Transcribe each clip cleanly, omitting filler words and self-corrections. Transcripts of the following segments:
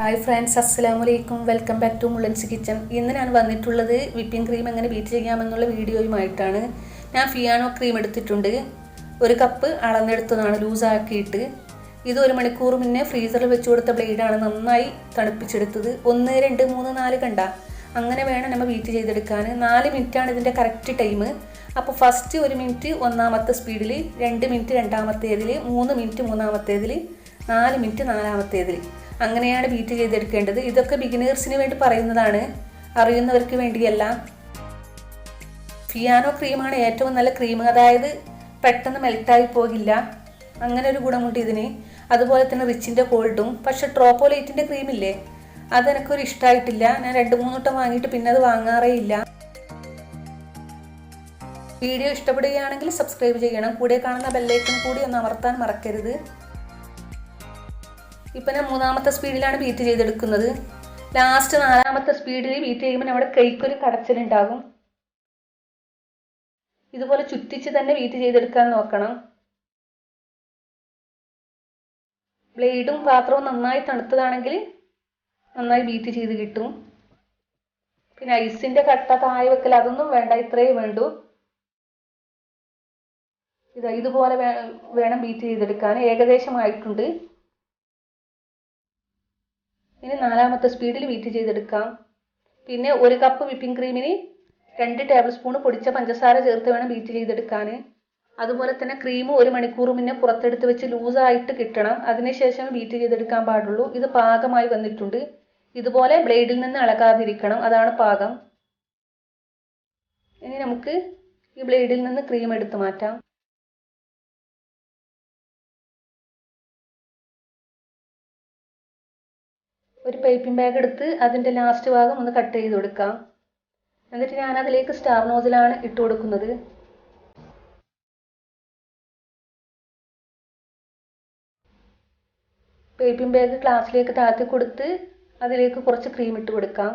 Hi friends, അസ്സലാമലൈക്കും. Welcome back to Mullan's kitchen. ഇന്ന് ഞാൻ വന്നിട്ടുള്ളത് വിപ്പിംഗ് ക്രീം എങ്ങനെ ബീറ്റ് ചെയ്യാമെന്നുള്ള വീഡിയോയുമായിട്ടാണ്. ഞാൻ ഫിയാനോ ക്രീം എടുത്തിട്ടുണ്ട്. 1 കപ്പ് അളന്നെടുത്തതാണ്, ലൂസാക്കിയിട്ട്. ഇത് 1 മണിക്കൂർ മുന്നേ ഫ്രീസറിൽ വെച്ച് കൊടുത്ത ബ്ലേഡാണ്, നന്നായി തണുപ്പിച്ചെടുത്തത്. 1 2 3 4 കണ്ട അങ്ങനെ വേണം നമ്മൾ ബീറ്റ് ചെയ്തെടുക്കാൻ. 4 മിനിറ്റാണ് ഇതിൻ്റെ കറക്റ്റ് ടൈം. അപ്പോൾ ഫസ്റ്റ് 1 മിനിറ്റ് ഒന്നാമത്തെ സ്പീഡിൽ, 2 മിനിറ്റ് രണ്ടാമത്തേതിൽ, 3 മിനിറ്റ് മൂന്നാമത്തേതിൽ, 4 മിനിറ്റ് നാലാമത്തേതിൽ അങ്ങനെയാണ് ബീറ്റ് ചെയ്തെടുക്കേണ്ടത്. ഇതൊക്കെ ബിഗിനേഴ്സിന് വേണ്ടി പറയുന്നതാണ്, അറിയുന്നവർക്ക് വേണ്ടിയല്ല. ഫിയാനോ ക്രീമാണ് ഏറ്റവും നല്ല ക്രീം, അതായത് പെട്ടെന്ന് മെൽറ്റായി പോകില്ല, അങ്ങനെ ഒരു ഗുണമുണ്ട് ഇതിന്. അതുപോലെ തന്നെ റിച്ചിൻ്റെ കോൾഡും. പക്ഷെ ട്രോപ്പോലൈറ്റിൻ്റെ ക്രീമില്ലേ, അതെനിക്കൊരു ഇഷ്ടമായിട്ടില്ല. ഞാൻ 2-3 വട്ടം വാങ്ങിയിട്ട് പിന്നെ അത് വാങ്ങാറേ ഇല്ല. വീഡിയോ ഇഷ്ടപ്പെടുകയാണെങ്കിൽ സബ്സ്ക്രൈബ് ചെയ്യണം. കൂടെ കാണുന്ന ബെല്ലൈക്കൺ കൂടി ഒന്ന് അമർത്താൻ മറക്കരുത്. ഇപ്പം ഞാൻ 3ാമത്തെ സ്പീഡിലാണ് ബീറ്റ് ചെയ്തെടുക്കുന്നത്. ലാസ്റ്റ് 4ാമത്തെ സ്പീഡിൽ ബീറ്റ് ചെയ്യുമ്പോൾ നമ്മുടെ കൈക്കൊരു കടച്ചിലുണ്ടാകും. ഇതുപോലെ ചുറ്റിച്ച് തന്നെ ബീറ്റ് ചെയ്തെടുക്കാൻ നോക്കണം. ബ്ലേഡും പാത്രവും നന്നായി തണുത്തതാണെങ്കിൽ നന്നായി ബീറ്റ് ചെയ്ത് കിട്ടും. പിന്നെ ഐസിൻ്റെ കട്ട താഴെ വെക്കൽ അതൊന്നും വേണ്ട, ഇത്രയേ വേണ്ടൂ. ഇതുപോലെ വേണം ബീറ്റ് ചെയ്തെടുക്കാൻ. ഏകദേശമായിട്ടുണ്ട്. ഇനി 4ാമത്തെ സ്പീഡിൽ ബീറ്റ് ചെയ്തെടുക്കാം. പിന്നെ 1 കപ്പ് വിപ്പിംഗ് ക്രീമിന് 2 ടേബിൾ സ്പൂൺ പൊടിച്ച പഞ്ചസാര ചേർത്ത് വേണം ബീറ്റ് ചെയ്തെടുക്കാൻ. അതുപോലെ തന്നെ ക്രീം 1 മണിക്കൂർ മുന്നേ പുറത്തെടുത്ത് വെച്ച് ലൂസായിട്ട് കിട്ടണം. അതിനുശേഷം ബീറ്റ് ചെയ്തെടുക്കാൻ പാടുള്ളൂ. ഇത് പാകമായി വന്നിട്ടുണ്ട്. ഇതുപോലെ ബ്ലേഡിൽ നിന്ന് ഇളകാതിരിക്കണം, അതാണ് പാകം. ഇനി നമുക്ക് ഈ ബ്ലേഡിൽ നിന്ന് ക്രീം എടുത്ത് മാറ്റാം. ഒരു പൈപ്പിംഗ് ബാഗ് എടുത്ത് അതിൻ്റെ ലാസ്റ്റ് ഭാഗം ഒന്ന് കട്ട് ചെയ്ത് കൊടുക്കാം. എന്നിട്ട് ഞാൻ അതിലേക്ക് സ്റ്റാർ നോസിലാണ് ഇട്ട് കൊടുക്കുന്നത്. പൈപ്പിംഗ് ബാഗ് ഗ്ലാസ്സിലേക്ക് താഴ്ത്തി കൊടുത്ത് അതിലേക്ക് കുറച്ച് ക്രീം ഇട്ട് കൊടുക്കാം.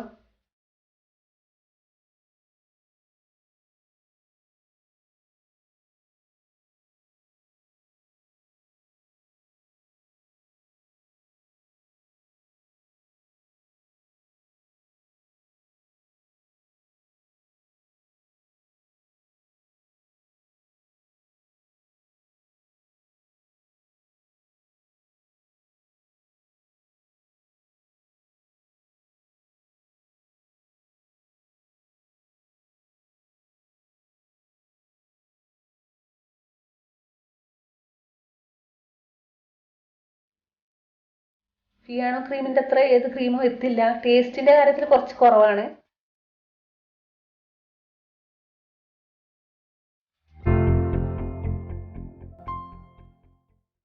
ഫിയാനോ ക്രീമിൻ്റെ അത്ര ഏത് ക്രീമും എത്തില്ല. ടേസ്റ്റിൻ്റെ കാര്യത്തിൽ കുറച്ച് കുറവാണ്.